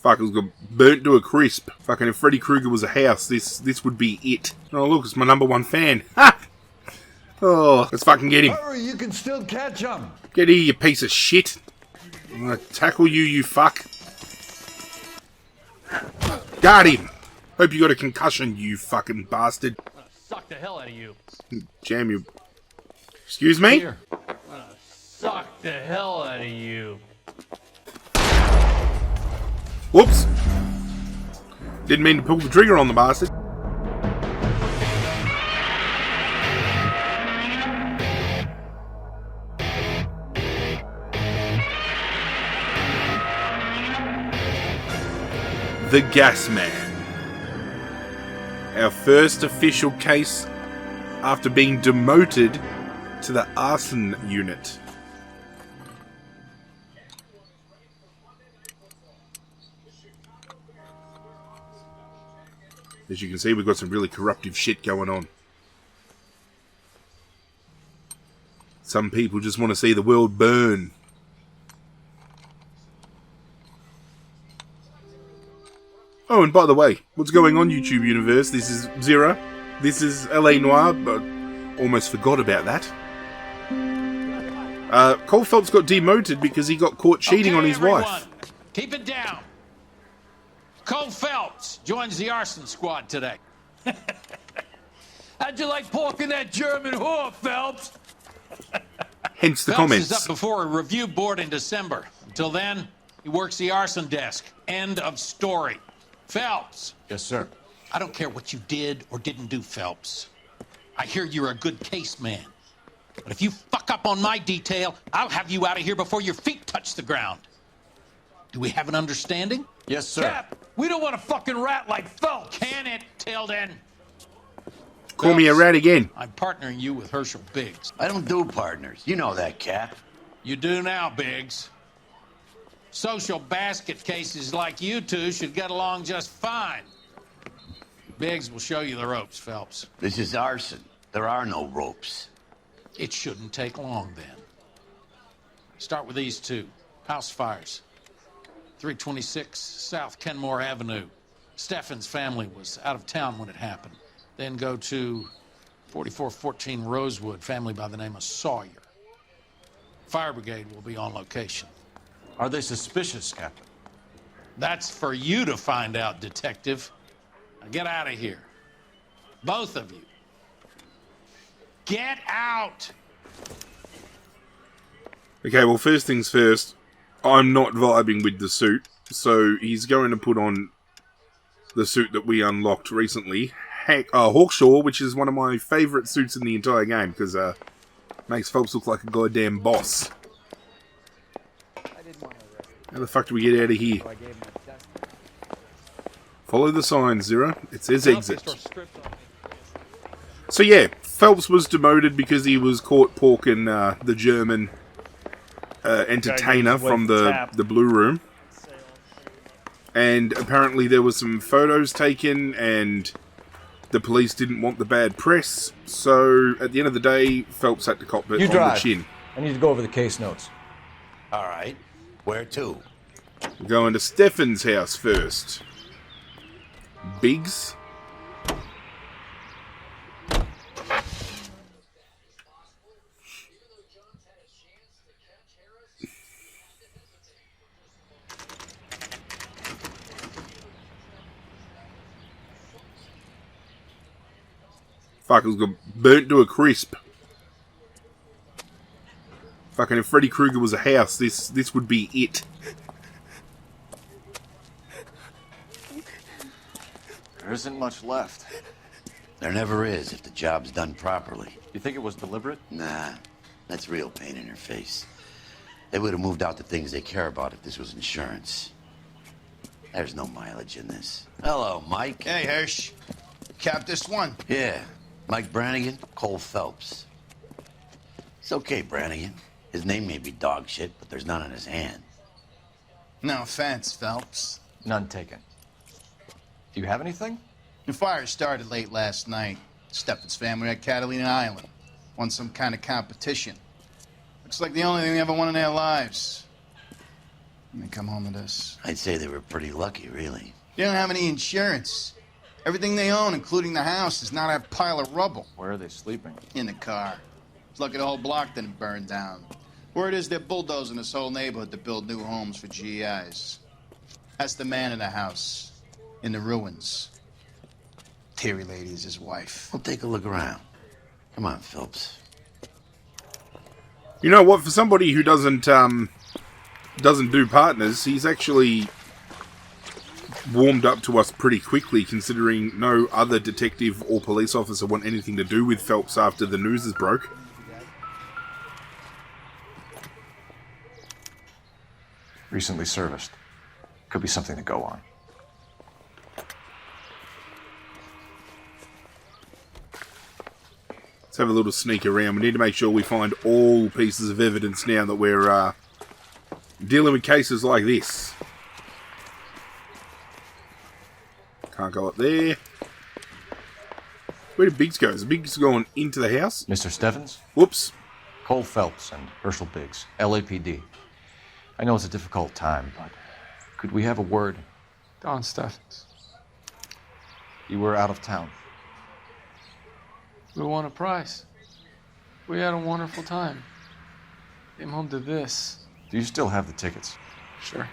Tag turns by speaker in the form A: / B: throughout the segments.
A: Fuck, it was got burnt to a crisp. Fucking if Freddy Krueger was a house, this would be it. Oh look, it's my #1 fan. Ha! Oh, let's fucking get him.
B: Hurry, you can still catch him.
A: Get here, you piece of shit. I'm gonna tackle you, you fuck. Got him. Hope you got a concussion, you fucking bastard.
C: I'm gonna suck the hell out of you.
A: Jam you. Excuse me?
C: Here. I'm gonna suck the hell out of you.
A: Whoops. Didn't mean to pull the trigger on the bastard. The Gas Man. Our first official case after being demoted to the Arson Unit. As you can see, we've got some really corruptive shit going on. Some people just want to see the world burn. Oh, and by the way, what's going on, YouTube universe? This is Zirra. This is LA Noire, but almost forgot about that. Cole Phelps got demoted because he got caught cheating on his wife.
D: Keep it down. Cole Phelps joins the arson squad today.
C: How'd you like porking that German whore, Phelps?
A: Hence the
D: Phelps
A: comments.
D: is up before a review board in December. Until then, he works the arson desk. End of story. Phelps.
B: Yes, sir.
D: I don't care what you did or didn't do, Phelps. I hear you're a good case man. But if you fuck up on my detail, I'll have you out of here before your feet touch the ground. Do we have an understanding?
B: Yes, sir.
C: Cap, we don't want a fucking rat like Phelps.
D: Can it, Tilden?
A: Call me a rat again.
D: I'm partnering you with Herschel Biggs.
E: I don't do partners. You know that, Cap.
D: You do now, Biggs. Social basket cases like you two should get along just fine. Biggs will show you the ropes, Phelps.
E: This is arson. There are no ropes.
D: It shouldn't take long, then. Start with these two. House fires. 326 South Kenmore Avenue. Steffen's family was out of town when it happened. Then go to 4414 Rosewood, family by the name of Sawyer. Fire brigade will be on location.
B: Are they suspicious, Captain?
D: That's for you to find out, Detective. Now get out of here. Both of you. Get out!
A: Okay, well, first things first. I'm not vibing with the suit. So he's going to put on the suit that we unlocked recently. Hawkshaw, which is one of my favourite suits in the entire game. Because makes Phelps look like a goddamn boss. How the fuck do we get out of here? Follow the sign, Zirra. It says exit. So yeah, Phelps was demoted because he was caught porking the German entertainer from the Blue Room. And apparently there were some photos taken and the police didn't want the bad press. So at the end of the day, Phelps had to cop it on the chin.
F: I need to go over the case notes.
E: All right. Where to?
A: We're going to Steffen's house first. Biggs. Fuck, it was got burnt to a crisp. Fucking if Freddy Krueger was a house, this would be it.
B: There isn't much left.
E: There never is if the job's done properly.
B: You think it was deliberate?
E: Nah, that's real pain in her face. They would have moved out the things they care about if this was insurance. There's no mileage in this. Hello, Mike.
G: Hey, Hirsch. Cap this one.
E: Yeah, Mike Brannigan, Cole Phelps. It's okay, Brannigan. His name may be dog shit, but there's none in his hand.
G: No offense, Phelps.
F: None taken. Do you have anything?
G: The fire started late last night. Steffen's family at Catalina Island. Won some kind of competition. Looks like the only thing they ever won in their lives. And they come home to this.
E: I'd say they were pretty lucky, really.
G: They don't have any insurance. Everything they own, including the house, is not a pile of rubble.
B: Where are they sleeping?
G: In the car. It's lucky the whole block didn't burn down. Word is they're bulldozing this whole neighborhood to build new homes for GIs. That's the man in the house. In the ruins. Terry Lady is his wife.
E: We'll take a look around. Come on, Phelps.
A: You know what? For somebody who doesn't do partners, he's actually warmed up to us pretty quickly, considering no other detective or police officer want anything to do with Phelps after the news is broke.
F: Recently serviced. Could be something to go on.
A: Let's have a little sneak around. We need to make sure we find all pieces of evidence now that we're dealing with cases like this. Can't go up there. Where did Biggs go? Is Biggs going into the house?
F: Mr. Stevens?
A: Whoops.
F: Cole Phelps and Herschel Biggs, LAPD. I know it's a difficult time, but could we have a word?
C: Don Steffens.
F: You were out of town.
C: We won a prize. We had a wonderful time. Came home to this.
F: Do you still have the tickets?
C: Sure.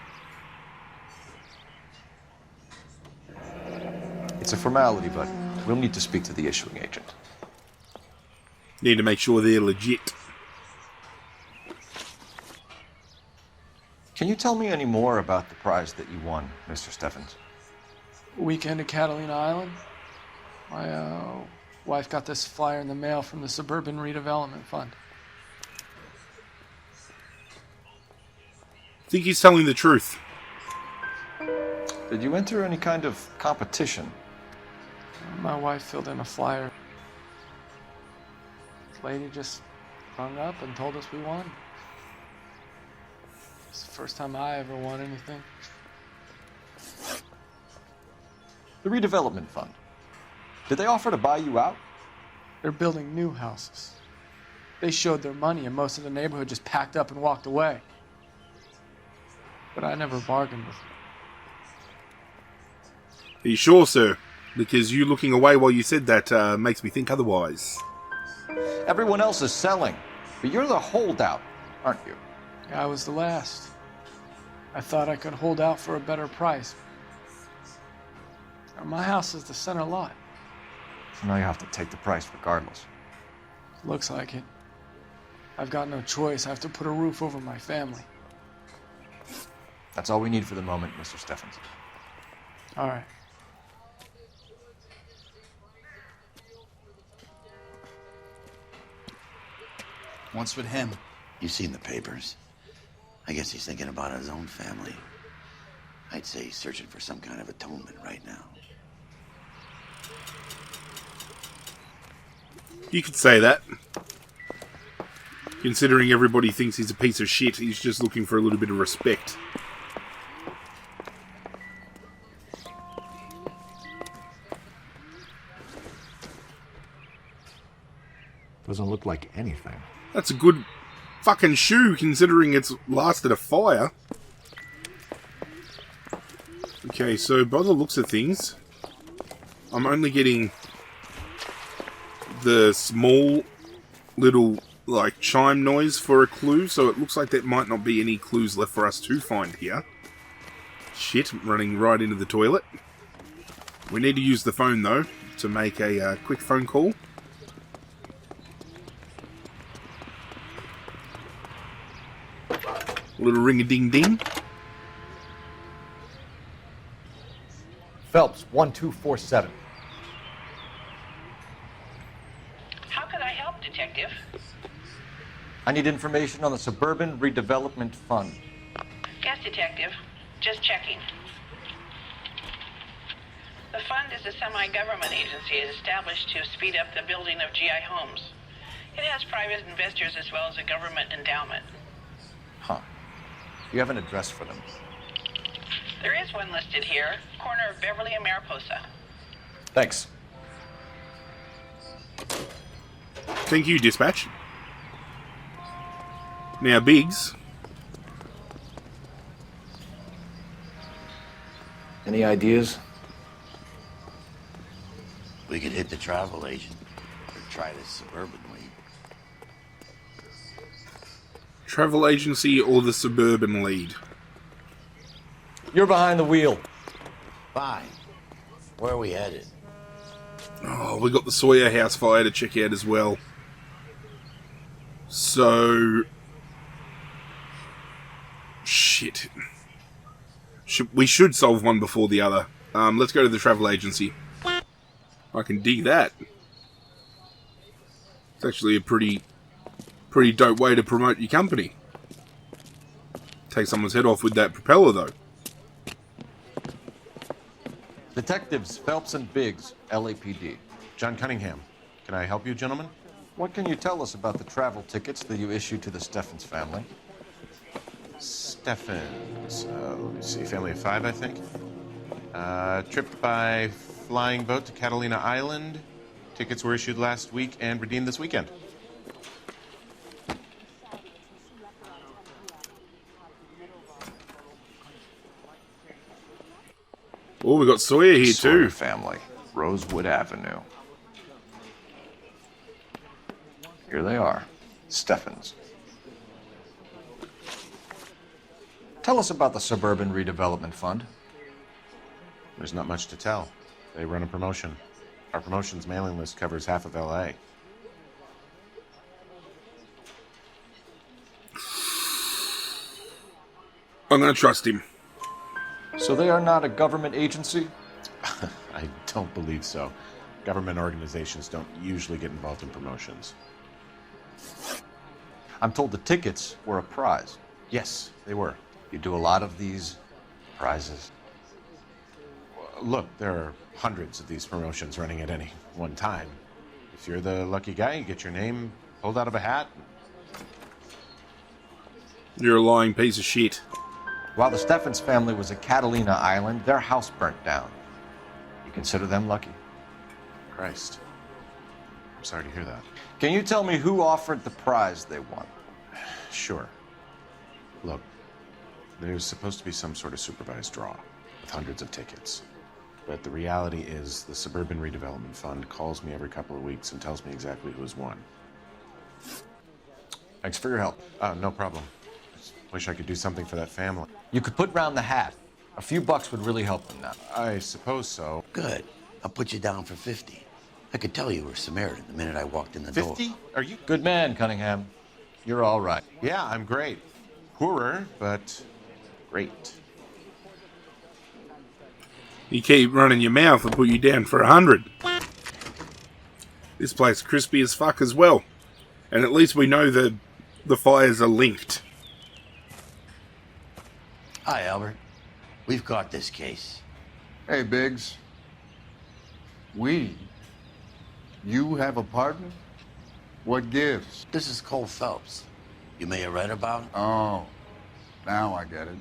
F: It's a formality, but we'll need to speak to the issuing agent.
A: Need to make sure they're legit.
F: Can you tell me any more about the prize that you won, Mr. Steffens?
C: Weekend at Catalina Island. My wife got this flyer in the mail from the Suburban Redevelopment Fund.
A: I think he's telling the truth.
F: Did you enter any kind of competition?
C: My wife filled in a flyer. This lady just hung up and told us we won. It's the first time I ever won anything.
F: The redevelopment fund. Did they offer to buy you out?
C: They're building new houses. They showed their money and most of the neighborhood just packed up and walked away. But I never bargained with them.
A: Are you sure, sir? Because you looking away while you said that makes me think otherwise.
F: Everyone else is selling, but you're the holdout, aren't you?
C: I was the last. I thought I could hold out for a better price. My house is the center lot.
F: So now you have to take the price regardless.
C: Looks like it. I've got no choice. I have to put a roof over my family.
F: That's all we need for the moment, Mr. Steffens.
C: All right.
G: What's with him?
E: You've seen the papers. I guess he's thinking about his own family. I'd say he's searching for some kind of atonement right now.
A: You could say that. Considering everybody thinks he's a piece of shit, he's just looking for a little bit of respect.
F: Doesn't look like anything.
A: That's a good fucking shoe, considering it's lasted a fire. Okay, so by the looks of things, I'm only getting the small little, like, chime noise for a clue, so it looks like there might not be any clues left for us to find here. Shit, I'm running right into the toilet. We need to use the phone, though, to make a quick phone call. Little ring-a-ding-ding.
F: Phelps, 1247.
H: How can I help, Detective?
F: I need information on the Suburban Redevelopment Fund.
H: Yes, Detective. Just checking. The fund is a semi-government agency established to speed up the building of GI homes. It has private investors as well as a government endowment.
F: Huh. You have an address for them?
H: There is one listed here, corner of Beverly and Mariposa.
F: Thanks.
A: Thank you, dispatch. Now, Biggs,
F: Any ideas?
E: We could hit the travel agent or try the suburban lead.
A: Travel agency or the suburban lead?
F: You're behind the wheel.
E: Fine. Where are we headed?
A: Oh, we got the Sawyer house fire to check out as well. So... Shit. We should solve one before the other. Let's go to the travel agency. I can dig that. It's actually a pretty dope way to promote your company. Take someone's head off with that propeller, though.
F: Detectives Phelps and Biggs, LAPD.
B: John Cunningham. Can I help you, gentlemen?
F: What can you tell us about the travel tickets that you issued to the Steffens family?
B: Steffens. Let me see. Family of 5, I think. Trip by flying boat to Catalina Island. Tickets were issued last week and redeemed this weekend.
A: Oh, we got Sawyer here
F: Sawyer
A: too.
F: family, Rosewood Avenue. Here they are, Steffens. Tell us about the Suburban Redevelopment Fund.
B: There's not much to tell. They run a promotion. Our promotion's mailing list covers half of LA.
A: I'm going to trust him.
F: So they are not a government agency?
B: I don't believe so. Government organizations don't usually get involved in promotions.
F: I'm told the tickets were a prize.
B: Yes, they were.
F: You do a lot of these prizes.
B: Look, there are hundreds of these promotions running at any one time. If you're the lucky guy, you get your name pulled out of a hat.
A: You're a lying piece of shit.
F: While the Steffens family was at Catalina Island, their house burnt down. You consider them lucky?
B: Christ. I'm sorry to hear that.
F: Can you tell me who offered the prize they won?
B: Sure. Look, there's supposed to be some sort of supervised draw with hundreds of tickets. But the reality is the Suburban Redevelopment Fund calls me every couple of weeks and tells me exactly who's won.
F: Thanks for your help.
B: No problem. Just wish I could do something for that family.
F: You could put round the hat. A few bucks would really help them now.
B: I suppose so.
E: Good. I'll put you down for 50. I could tell you were Samaritan the minute I walked in the door.
B: 50? Are you...
F: Good man, Cunningham. You're all right.
B: Yeah, I'm great. Poorer, but great.
A: You keep running your mouth, I'll put you down for 100. This place crispy as fuck as well. And at least we know the fires are linked.
E: Hi, Albert. We've got this case.
I: Hey, Biggs. You have a partner? What gives?
E: This is Cole Phelps. You may have read about him.
I: Oh, now I get it.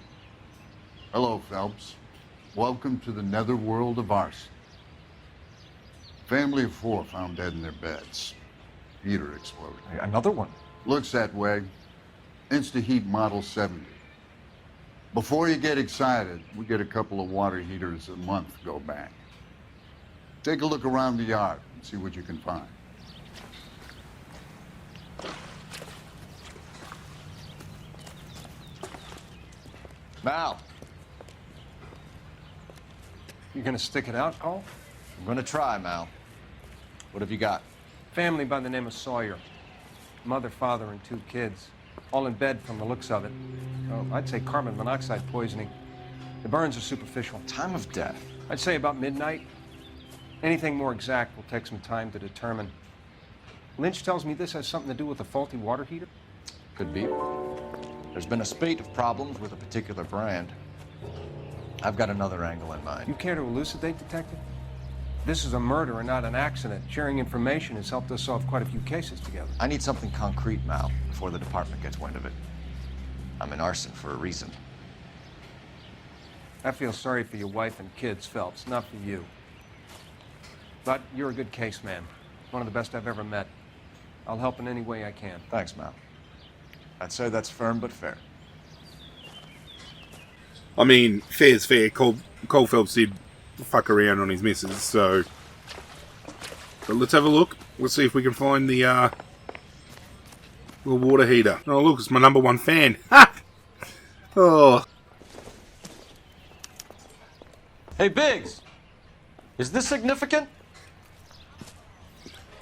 I: Hello, Phelps. Welcome to the netherworld of arson. Family of 4 found dead in their beds. Heater exploded.
F: Another one.
I: Looks that way. Insta-heat Model 70. Before you get excited, we get a couple of water heaters a month go back. Take a look around the yard and see what you can find.
F: Mal,
J: You gonna stick it out, Cole?
F: I'm gonna try, Mal. What have you got?
J: Family by the name of Sawyer. Mother, father, and 2 kids. All in bed from the looks of it. Oh, I'd say carbon monoxide poisoning. The burns are superficial.
F: Time of death.
J: I'd say about midnight. Anything more exact will take some time to determine. Lynch tells me this has something to do with a faulty water heater.
F: Could be. There's been a spate of problems with a particular brand. I've got another angle in mind.
J: You care to elucidate, Detective? This is a murder and not an accident. Sharing information has helped us solve quite a few cases together.
F: I need something concrete, Mal, before the department gets wind of it. I'm in arson for a reason.
J: I feel sorry for your wife and kids, Phelps, not for you. But you're a good case man. One of the best I've ever met. I'll help in any way I can.
F: Thanks, Mal. I'd say that's firm but fair.
A: I mean, fair's fair. Cole Phelps did fuck around on his missus, so... But let's have a look. Let's see if we can find the, little water heater. Oh, look, it's my #1 fan. Ha! Oh.
F: Hey, Biggs! Is this significant?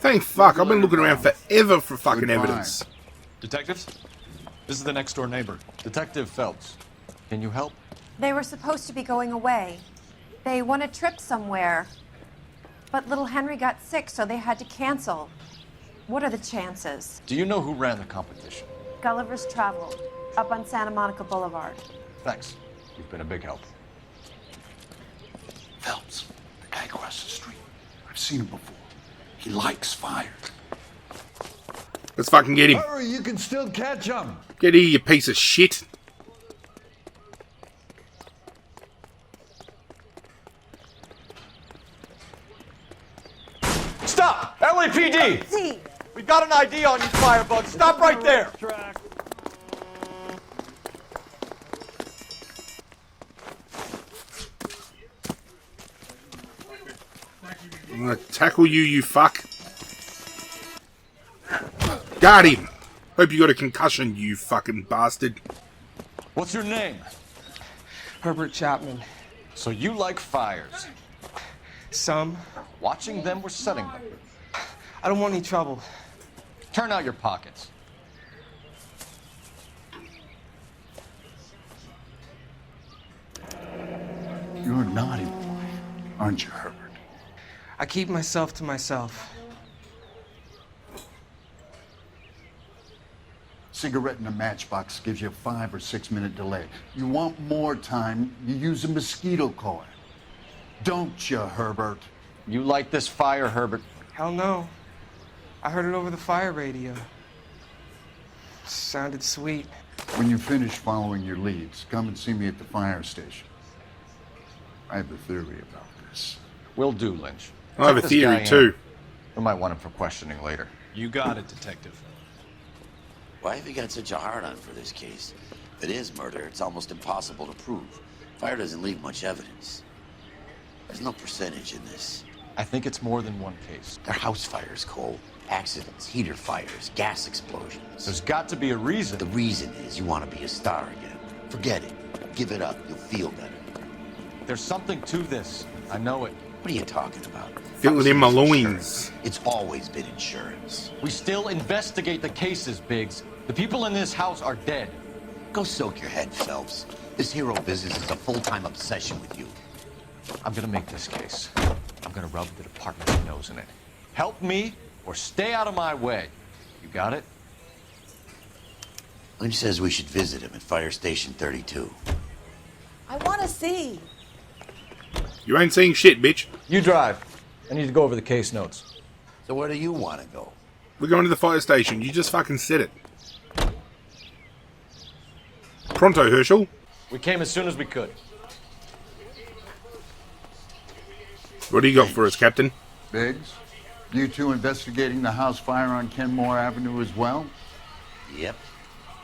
A: Thank fuck, I've been looking around forever for fucking
I: Goodbye.
A: evidence.
K: Detectives? This is the next door neighbor.
F: Detective Phelps. Can you help?
L: They were supposed to be going away. They won a trip somewhere. But little Henry got sick, so they had to cancel. What are the chances?
F: Do you know who ran the competition?
L: Gulliver's Travel, up on Santa Monica Boulevard.
F: Thanks. You've been a big help.
I: Phelps, the guy across the street. I've seen him before. He likes fire.
A: Let's fucking get him.
I: Hurry, you can still catch him.
A: Get here, you piece of shit.
F: Stop! LAPD!
L: See,
F: We got an ID on you, firebug. Stop right there!
A: I'm gonna tackle you, you fuck. Got him. Hope you got a concussion, you fucking bastard.
F: What's your name?
C: Herbert Chapman.
F: So you like fires.
C: Some.
F: Watching them or setting them?
C: I don't want any trouble.
F: Turn out your pockets.
I: You're a naughty boy, aren't you, Herbert?
C: I keep myself to myself.
I: Cigarette in a matchbox gives you a 5 or 6 minute delay. You want more time, you use a mosquito coil. Don't you, Herbert?
F: You like this fire, Herbert?
C: Hell no. I heard it over the fire radio. Sounded sweet.
I: When you finish following your leads, come and see me at the fire station. I have a theory about this.
F: Will do, Lynch.
A: I have a
F: Take this
A: theory
F: guy in.
A: too.
F: We might want him for questioning later.
K: You got it, Detective.
E: Why have you got such a hard-on for this case? If it is murder, it's almost impossible to prove. Fire doesn't leave much evidence. There's no percentage in this.
F: I think it's more than one case.
E: They're house fires, Cole. Accidents, heater fires, gas explosions.
F: There's got to be a reason.
E: The reason is you want to be a star again. Forget it. Give it up. You'll feel better.
F: There's something to this. I know it.
E: What are you talking about?
A: Feel it in my
E: It's
A: loins.
E: insurance. It's always been insurance.
F: We still investigate the cases, Biggs. The people in this house are dead.
E: Go soak your head, Phelps. This hero business is a full-time obsession with you.
F: I'm gonna make this case. I'm gonna rub the department's nose in it. Help me or stay out of my way. You got it?
E: Lynch says we should visit him at Fire Station 32.
L: I want to see.
A: You ain't seeing shit, bitch.
F: You drive. I need to go over the case notes.
E: So where do you want to go?
A: We're going to the fire station. You just fucking said it. Pronto, Herschel.
F: We came as soon as we could.
A: What do you got for us, Captain?
I: Biggs, you two investigating the house fire on Kenmore Avenue as well?
E: Yep.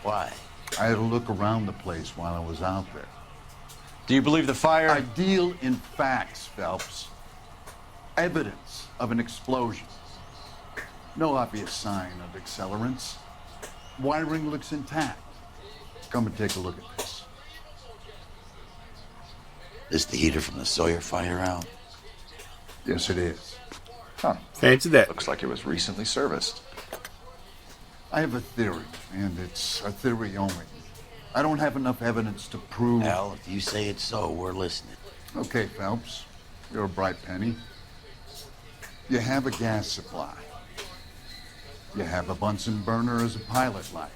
E: Why?
I: I had a look around the place while I was out there.
F: Do you believe the fire?
I: I deal in facts, Phelps. Evidence of an explosion. No obvious sign of accelerants. Wiring looks intact. Come and take a look at this.
E: This the heater from the Sawyer fire out?
I: Yes, it is.
F: Huh.
A: Fancy that.
F: Looks like it was recently serviced.
I: I have a theory, and it's a theory only. I don't have enough evidence to prove...
E: Al, if you say it's so, we're listening.
I: Okay, Phelps. You're a bright penny. You have a gas supply. You have a Bunsen burner as a pilot light.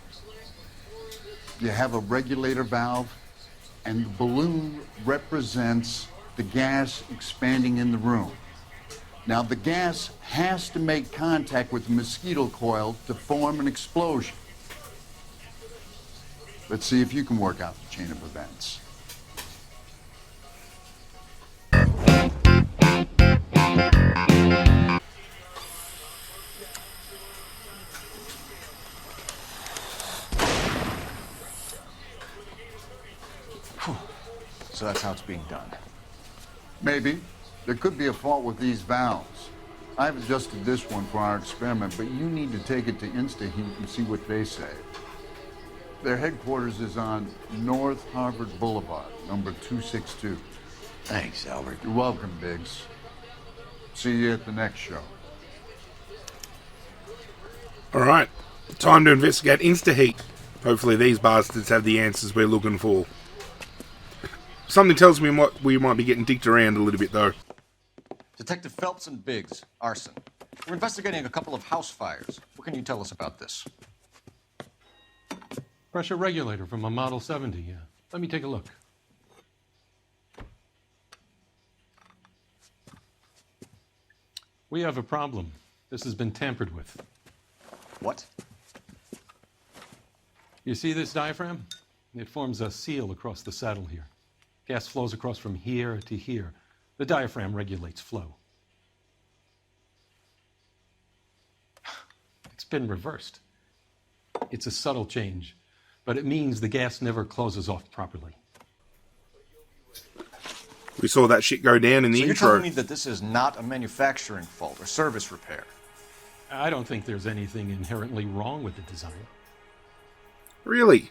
I: You have a regulator valve, and the balloon represents the gas expanding in the room. Now, the gas has to make contact with the mosquito coil to form an explosion. Let's see if you can work out the chain of events.
F: that's how it's being done.
I: Maybe. There could be a fault with these valves. I've adjusted this one for our experiment, but you need to take it to InstaHeat and see what they say. Their headquarters is on North Harvard Boulevard, number 262.
E: Thanks, Albert.
I: You're welcome, Biggs. See you at the next show.
A: Alright, time to investigate InstaHeat. Hopefully these bastards have the answers we're looking for. Something tells me we might be getting dicked around a little bit, though.
F: Detective Phelps and Biggs, arson. We're investigating a couple of house fires. What can you tell us about this?
M: Pressure regulator from a Model 70, yeah. Let me take a look. We have a problem. This has been tampered with.
F: What?
M: You see this diaphragm? It forms a seal across the saddle here. Gas flows across from here to here. The diaphragm regulates flow. It's been reversed. It's a subtle change, but it means the gas never closes off properly.
A: We saw that shit go down in the
F: So you're
A: intro.
F: telling me that this is not a manufacturing fault or service repair?
M: I don't think there's anything inherently wrong with the design.
A: Really?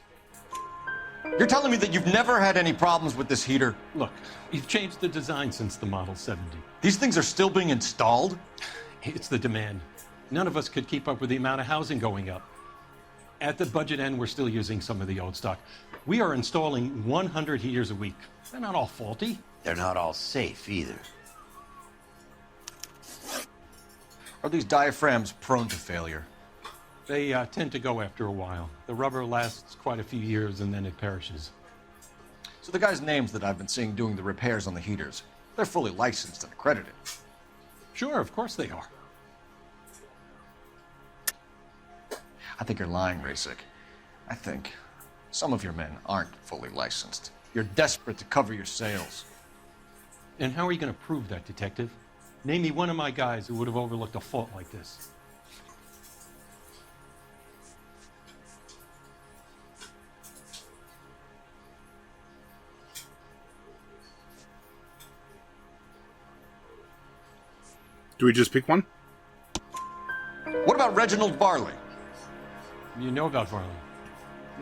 F: You're telling me that you've never had any problems with this heater?
M: Look, we've changed the design since the Model 70.
F: These things are still being installed?
M: It's the demand. None of us could keep up with the amount of housing going up. At the budget end, we're still using some of the old stock. We are installing 100 heaters a week. They're not all faulty.
E: They're not all safe either.
F: Are these diaphragms prone to failure?
M: They tend to go after a while. The rubber lasts quite a few years and then it perishes.
F: So the guys' names that I've been seeing doing the repairs on the heaters, they're fully licensed and accredited.
M: Sure, of course they are.
F: I think you're lying, Rasik. I think some of your men aren't fully licensed. You're desperate to cover your sales.
M: And how are you going to prove that, Detective? Name me one of my guys who would have overlooked a fault like this.
A: Do we just pick one?
F: What about Reginald Varley?
M: You know about Varley.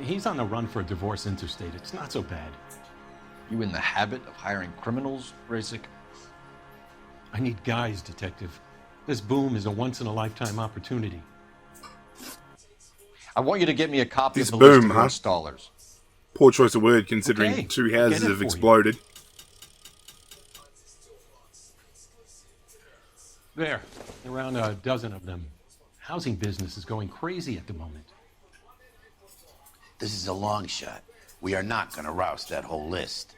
M: He's on the run for a divorce interstate. It's not so bad.
F: You in the habit of hiring criminals, Rasik?
M: I need guys, Detective. This boom is a once-in-a-lifetime opportunity.
F: I want you to get me a copy
A: This
F: of the list
A: boom,
F: of
A: huh?
F: installers.
A: Poor choice of word, considering
M: Okay,
A: two
M: I'll
A: houses
M: get it
A: have
M: for you.
A: exploded.
M: There, around a dozen of them. Housing business is going crazy at the moment.
E: This is a long shot. We are not going to rouse that whole list.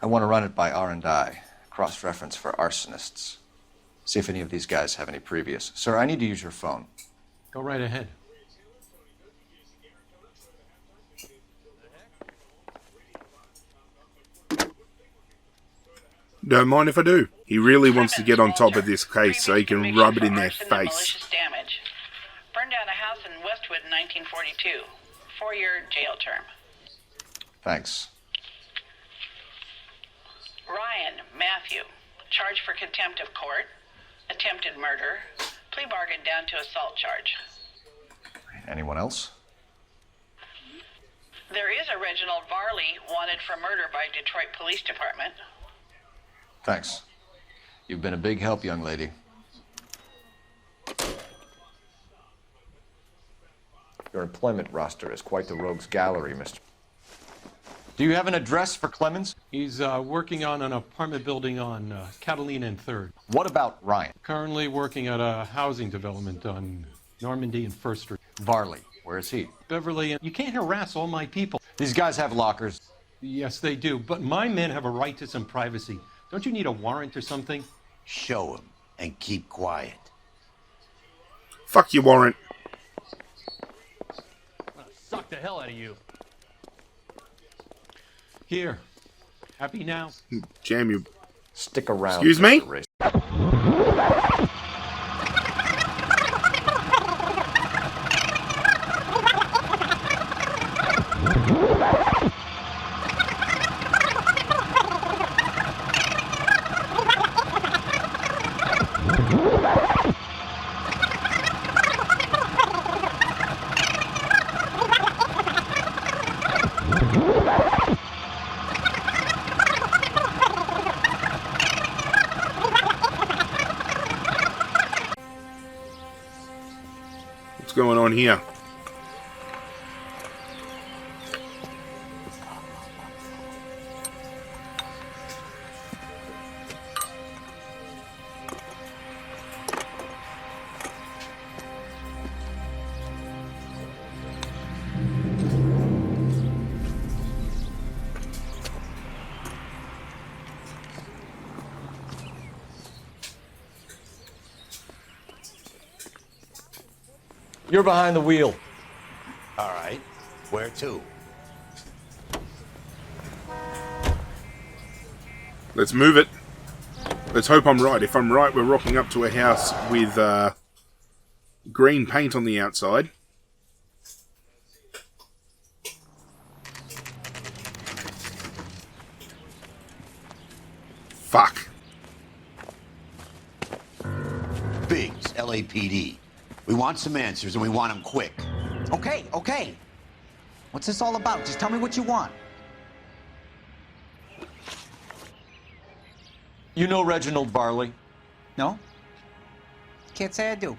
F: I want to run it by R&I, cross-reference for arsonists. See if any of these guys have any previous. Sir, I need to use your phone.
M: Go right ahead.
A: Don't mind if I do. He really wants to get on top of this case so he can rub it in their
H: Arson and
A: face.
H: malicious damage. Burned down a house in Westwood in 1942. 4-year jail term.
F: Thanks.
H: Ryan Matthew, charged for contempt of court, attempted murder, plea bargain down to assault charge.
F: Anyone else?
H: There is a Reginald Varley wanted for murder by Detroit Police Department.
F: Thanks. You've been a big help, young lady. Your employment roster is quite the rogues gallery, Mr. Do you have an address for Clemens?
M: He's working on an apartment building on Catalina and 3rd.
F: What about Ryan?
M: Currently working at a housing development on Normandy and 1st Street.
F: Varley, where is he?
M: Beverly, you can't harass all my people.
F: These guys have lockers.
M: Yes, they do, but my men have a right to some privacy. Don't you need a warrant or something?
E: Show him and keep quiet.
A: Fuck your warrant.
K: Suck the hell out of you.
M: Here. Happy now?
A: Jam you.
F: Stick around.
A: Excuse me?
F: Mr. Race.
A: on here?
F: You're behind the wheel.
E: All right. Where to?
A: Let's move it. Let's hope I'm right. If I'm right, we're rocking up to a house with green paint on the outside. Fuck.
E: Biggs, LAPD. We want some answers, and we want them quick.
N: Okay, okay. What's this all about? Just tell me what you want.
F: You know Reginald Varley?
N: No? Can't say I do.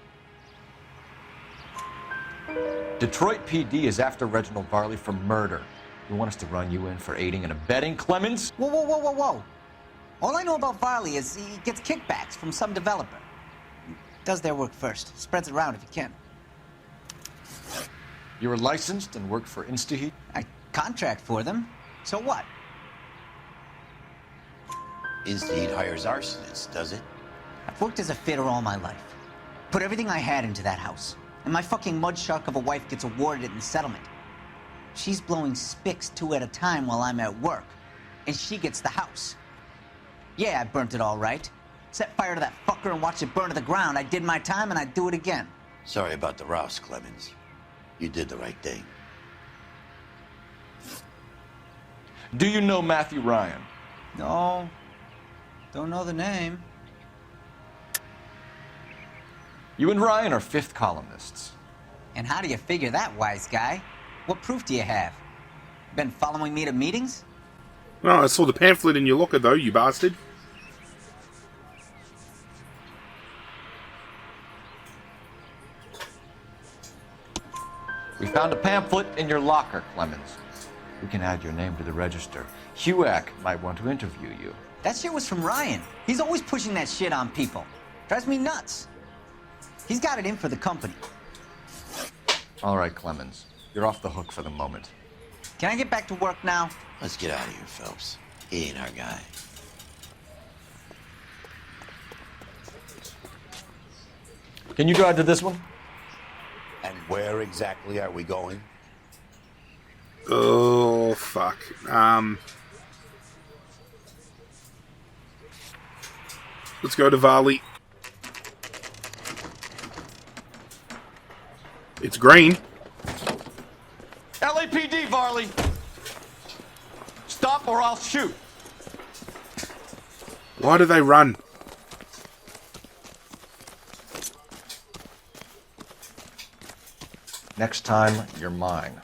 F: Detroit PD is after Reginald Varley for murder. You want us to run you in for aiding and abetting Clemens?
N: Whoa, whoa, whoa, whoa, whoa. All I know about Varley is he gets kickbacks from some developer. Does their work first. Spreads it around if he can.
F: You were licensed and worked for InstaHeat?
N: I contract for them. So what?
E: InstaHeat hires arsonists, does it?
N: I've worked as a fitter all my life. Put everything I had into that house. And my fucking mud shark of a wife gets awarded it in settlement. She's blowing spics 2 at a time while I'm at work. And she gets the house. Yeah, I burnt it all right. Set fire to that fucker and watch it burn to the ground. I did my time and I'd do it again.
E: Sorry about the rouse, Clemens. You did the right thing.
F: Do you know Matthew Ryan?
N: No. Don't know the name.
F: You and Ryan are fifth columnists.
N: And how do you figure that, wise guy? What proof do you have? Been following me to meetings?
A: No, I saw the pamphlet in your locker, though, you bastard.
F: We found a pamphlet in your locker, Clemens. We can add your name to the register. HUAC might want to interview you.
N: That shit was from Ryan. He's always pushing that shit on people. Drives me nuts. He's got it in for the company.
F: All right, Clemens. You're off the hook for the moment.
N: Can I get back to work now?
E: Let's get out of here, Phelps. He ain't our guy.
F: Can you drive to this one?
E: And where exactly are we going?
A: Oh, fuck. Let's go to Varley. It's green.
F: LAPD, Varley! Stop or I'll shoot.
A: Why do they run?
F: Next time, you're mine.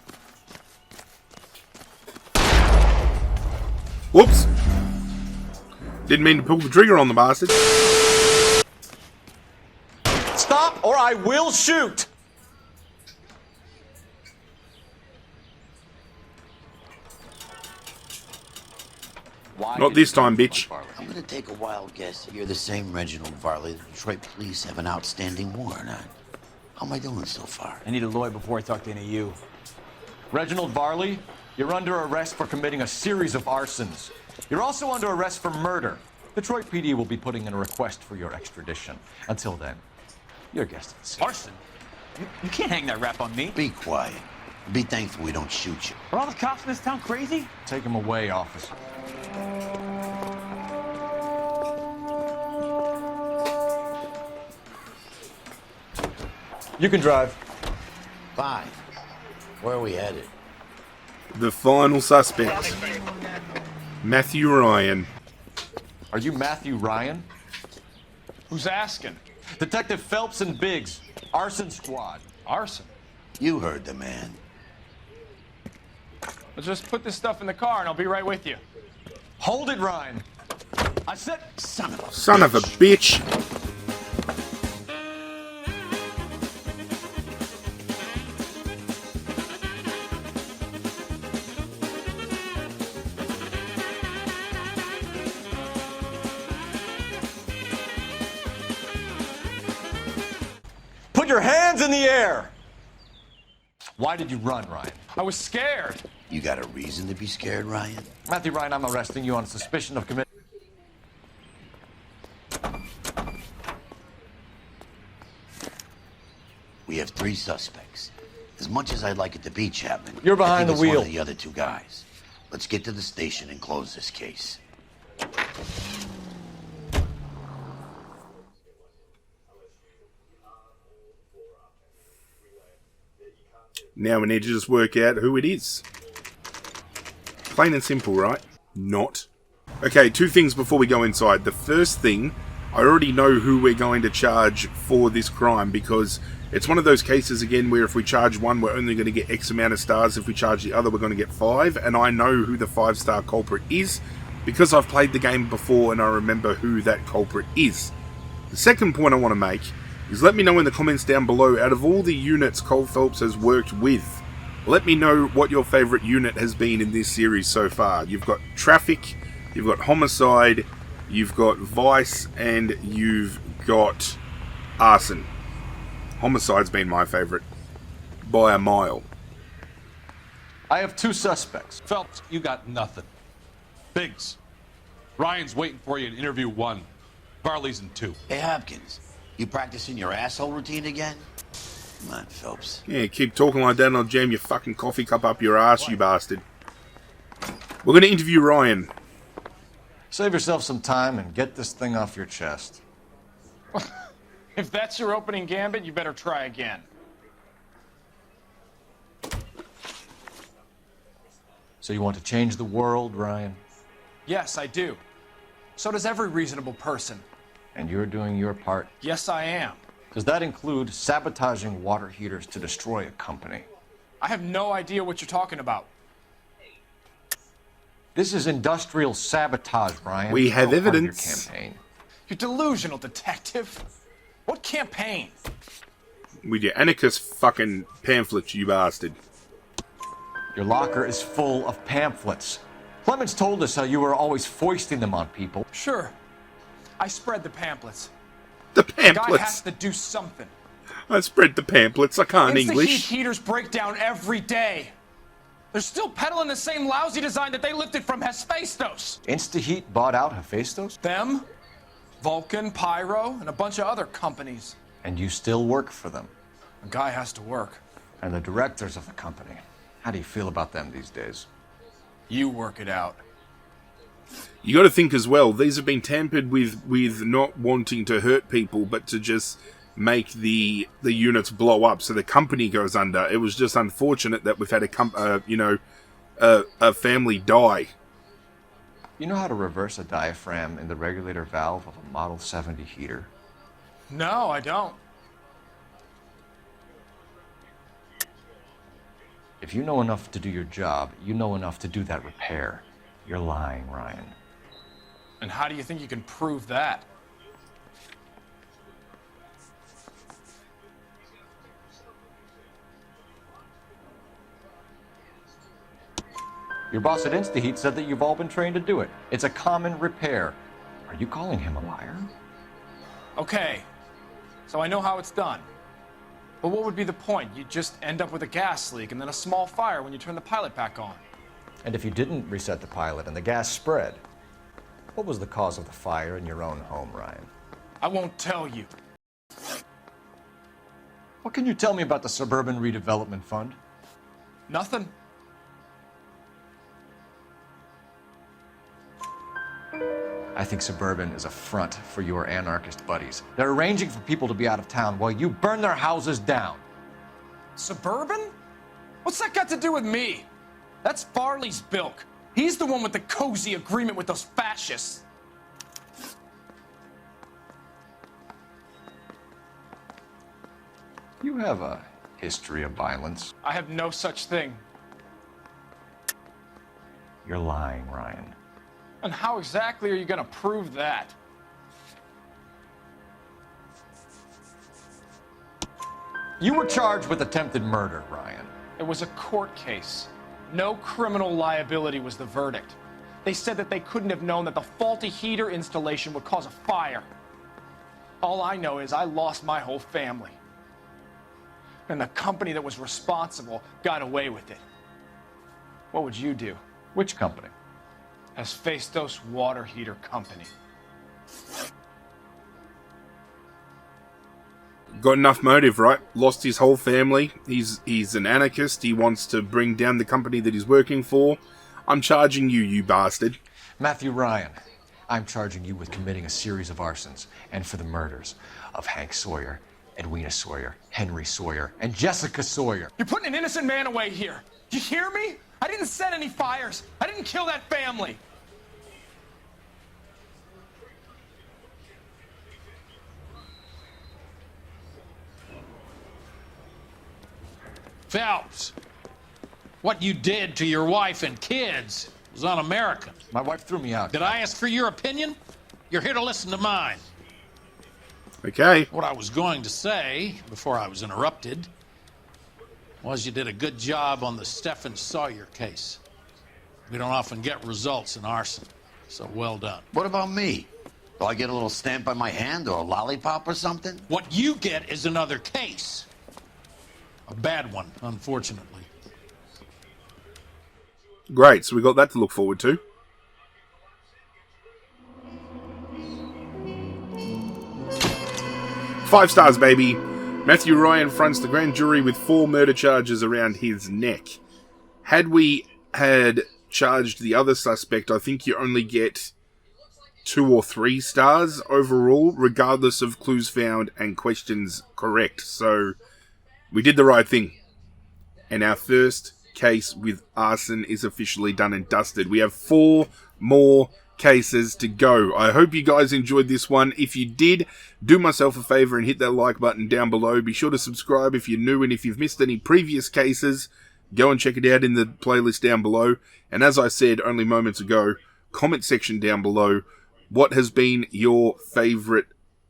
A: Whoops. Didn't mean to pull the trigger on the bastard.
F: Stop or I will shoot!
A: Not this time, bitch.
E: I'm gonna take a wild guess that you're the same Reginald Varley the Detroit police have an outstanding warrant on. How am I doing so far?
O: I need a lawyer before I talk to any of you.
F: Reginald Varley, you're under arrest for committing a series of arsons. You're also under arrest for murder. Detroit PD will be putting in a request for your extradition. Until then, your guest is
O: Arson? You can't hang that rap on me.
E: Be quiet. Be thankful we don't shoot you.
O: Are all the cops in this town crazy?
F: Take him away, officer. You can drive.
E: Fine. Where are we headed?
A: The final suspect. Matthew Ryan.
F: Are you Matthew Ryan?
C: Who's asking?
F: Detective Phelps and Biggs. Arson Squad.
C: Arson?
E: You heard the man.
C: Well, just put this stuff in the car and I'll be right with you.
F: Hold it, Ryan. I said...
E: Son of a
A: Son of a bitch.
F: Put your hands in the air! Why did you run, Ryan?
C: I was scared.
E: You got a reason to be scared, Ryan?
F: Matthew Ryan, I'm arresting you on suspicion of committing.
E: We have 3 suspects. As much as I'd like it to be, Chapman,
F: You're behind
E: I think
F: the
E: it's
F: wheel.
E: one of the other 2 guys. Let's get to the station and close this case.
A: Now we need to just work out who it is. Plain and simple, right? Not. Okay, 2 things before we go inside. The first thing, I already know who we're going to charge for this crime, because it's one of those cases again where if we charge one, we're only going to get X amount of stars. If we charge the other, we're going to get 5. And I know who the 5-star culprit is because I've played the game before and I remember who that culprit is. The second point I want to make is let me know in the comments down below, out of all the units Cole Phelps has worked with, let me know what your favourite unit has been in this series so far. You've got Traffic, you've got Homicide, you've got Vice, and you've got Arson. Homicide's been my favourite by a mile.
F: I have 2 suspects.
K: Phelps, you got nothing. Biggs, Ryan's waiting for you in interview 1. Barley's in 2.
E: Hey, Hopkins, you practicing your asshole routine again? Come on, Phelps.
A: Yeah, keep talking like that and I'll jam your fucking coffee cup up your ass, you bastard. We're going to interview Ryan.
F: Save yourself some time and get this thing off your chest.
C: If that's your opening gambit, you better try again.
F: So you want to change the world, Ryan?
C: Yes, I do. So does every reasonable person.
F: And you're doing your part?
C: Yes, I am.
F: Does that include sabotaging water heaters to destroy a company?
C: I have no idea what you're talking about.
F: This is industrial sabotage, Ryan.
A: We have
F: It's all part of
A: evidence.
F: Your campaign.
C: You're delusional, detective. What campaign?
A: With your anarchist fucking pamphlets, you bastard.
F: Your locker is full of pamphlets. Clemens told us how you were always foisting them on people.
C: Sure. I spread the pamphlets.
A: The
C: The guy
A: pamphlets.
C: has to do something.
A: I spread the pamphlets. I can't
C: Insta-heat
A: English.
C: heaters break down every day. They're still peddling the same lousy design that they lifted from Hephaestus.
F: InstaHeat bought out Hephaestus?
C: Them, Vulcan, Pyro, and a bunch of other companies.
F: And you still work for them.
C: A guy has to work.
F: And the directors of the company. How do you feel about them these days?
C: You work it out.
A: You got to think as well, these have been tampered with not wanting to hurt people, but to just make the units blow up so the company goes under. It was just unfortunate that we've had a family die.
F: You know how to reverse a diaphragm in the regulator valve of a Model 70 heater?
C: No, I don't.
F: If you know enough to do your job, you know enough to do that repair. You're lying, Ryan.
C: And how do you think you can prove that?
F: Your boss at InstaHeat said that you've all been trained to do it. It's a common repair. Are you calling him a liar?
C: Okay, so I know how it's done. But what would be the point? You just end up with a gas leak and then a small fire when you turn the pilot back on.
F: And if you didn't reset the pilot and the gas spread, what was the cause of the fire in your own home, Ryan?
C: I won't tell you.
F: What can you tell me about the Suburban Redevelopment Fund?
C: Nothing.
F: I think Suburban is a front for your anarchist buddies. They're arranging for people to be out of town while you burn their houses down.
C: Suburban? What's that got to do with me? That's Farley's bilk. He's the one with the cozy agreement with those fascists.
F: You have a history of violence.
C: I have no such thing.
F: You're lying, Ryan.
C: And how exactly are you going to prove that?
F: You were charged with attempted murder, Ryan.
C: It was a court case. No criminal liability was the verdict. They said that they couldn't have known that the faulty heater installation would cause a fire. All I know is I lost my whole family. and the company that was responsible got away with it. What would you do?
F: Which company?
C: Hephaestus Water Heater Company.
A: Got enough motive, right? Lost his whole family. He's an anarchist. He wants to bring down the company that he's working for. I'm charging you, you bastard.
F: Matthew Ryan, I'm charging you with committing a series of arsons and for the murders of Hank Sawyer, Edwina Sawyer, Henry Sawyer, and Jessica Sawyer.
C: You're putting an innocent man away here. Do you hear me? I didn't set any fires. I didn't kill that family.
D: Phelps, what you did to your wife and kids was un-American.
F: My wife threw me out.
D: Did I ask for your opinion? You're here to listen to mine.
A: Okay.
D: What I was going to say, before I was interrupted, was you did a good job on the Stephen Sawyer case. We don't often get results in arson, so well done.
E: What about me? Do I get a little stamp on my hand or a lollipop or something?
D: What you get is another case. A bad one, unfortunately.
A: Great, so we got that to look forward to. Five stars, baby. Matthew Ryan fronts the grand jury with 4 murder charges around his neck. Had we had charged the other suspect, I think you only get 2 or 3 stars overall, regardless of clues found and questions correct. So we did the right thing. And our first case with arson is officially done and dusted. We have 4 more cases to go. I hope you guys enjoyed this one. If you did, do myself a favor and hit that like button down below. Be sure to subscribe if you're new, and if you've missed any previous cases, go and check it out in the playlist down below. And as I said only moments ago, comment section down below, what has been your favorite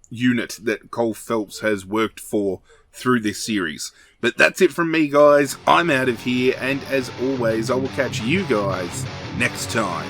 A: unit that Cole Phelps has worked for through this series. But that's it from me, guys. I'm out of here, and as always, I will catch you guys next time.